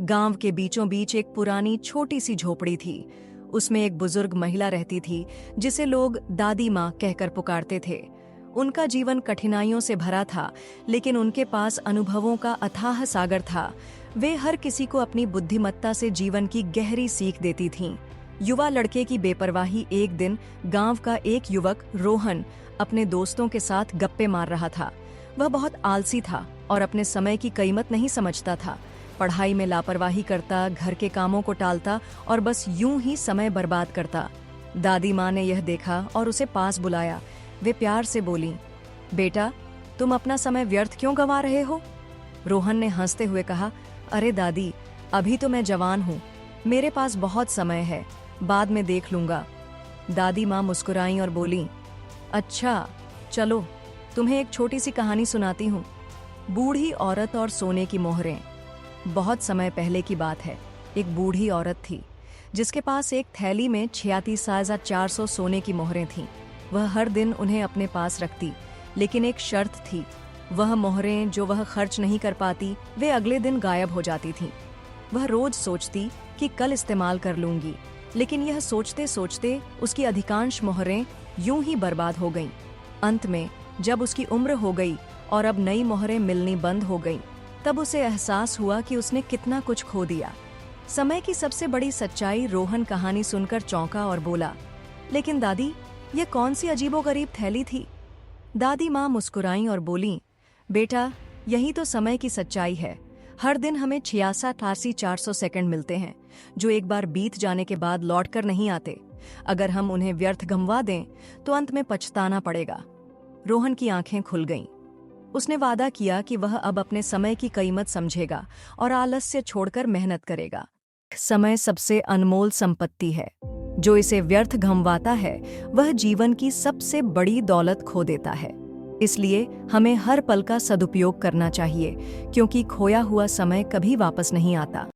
गांव के बीचों बीच एक पुरानी छोटी सी झोपड़ी थी। उसमें एक बुजुर्ग महिला रहती थी जिसे लोग दादी माँ कहकर पुकारते थे। उनका जीवन कठिनाइयों से भरा था, लेकिन उनके पास अनुभवों का अथाह सागर था। वे हर किसी को अपनी बुद्धिमत्ता से जीवन की गहरी सीख देती थीं। युवा लड़के की बेपरवाही। एक दिन गांव का एक युवक रोहन अपने दोस्तों के साथ गप्पे मार रहा था। वह बहुत आलसी था और अपने समय की कीमत नहीं समझता था। पढ़ाई में लापरवाही करता, घर के कामों को टालता और बस यूं ही समय बर्बाद करता। दादी माँ ने यह देखा और उसे पास बुलाया। वे प्यार से बोली, बेटा, तुम अपना समय व्यर्थ क्यों गंवा रहे हो? रोहन ने हंसते हुए कहा, अरे दादी, अभी तो मैं जवान हूँ, मेरे पास बहुत समय है, बाद में देख लूंगा। दादी माँ मुस्कुराईं और बोली, अच्छा चलो, तुम्हें एक छोटी सी कहानी सुनाती हूँ। बूढ़ी औरत और सोने की मोहरें। बहुत समय पहले की बात है। एक बूढ़ी औरत थी जिसके पास एक थैली में 36,400 सोने की मोहरें थीं। वह हर दिन उन्हें अपने पास रखती, लेकिन एक शर्त थी। वह मोहरें जो वह खर्च नहीं कर पाती, वे अगले दिन गायब हो जाती थीं। वह रोज सोचती कि कल इस्तेमाल कर लूंगी, लेकिन यह सोचते सोचते उसकी अधिकांश मोहरें यूं ही बर्बाद हो गईं। अंत में जब उसकी उम्र हो गई और अब नई मोहरें मिलनी बंद हो गईं, तब उसे एहसास हुआ कि उसने कितना कुछ खो दिया। समय की सबसे बड़ी सच्चाई। रोहन कहानी सुनकर चौंका और बोला, लेकिन दादी, ये कौन सी अजीबोगरीब थैली थी? दादी माँ मुस्कुराईं और बोलीं, बेटा, यही तो समय की सच्चाई है। हर दिन हमें 66,400 सेकंड मिलते हैं, जो एक बार बीत जाने के बाद लौट कर नहीं आते। अगर हम उन्हें व्यर्थ गंवा दें तो अंत में पछताना पड़ेगा। रोहन की आंखें खुल गईं। उसने वादा किया कि वह अब अपने समय की कीमत समझेगा और आलस्य छोड़कर मेहनत करेगा। समय सबसे अनमोल संपत्ति है। जो इसे व्यर्थ गंवाता है वह जीवन की सबसे बड़ी दौलत खो देता है। इसलिए हमें हर पल का सदुपयोग करना चाहिए, क्योंकि खोया हुआ समय कभी वापस नहीं आता।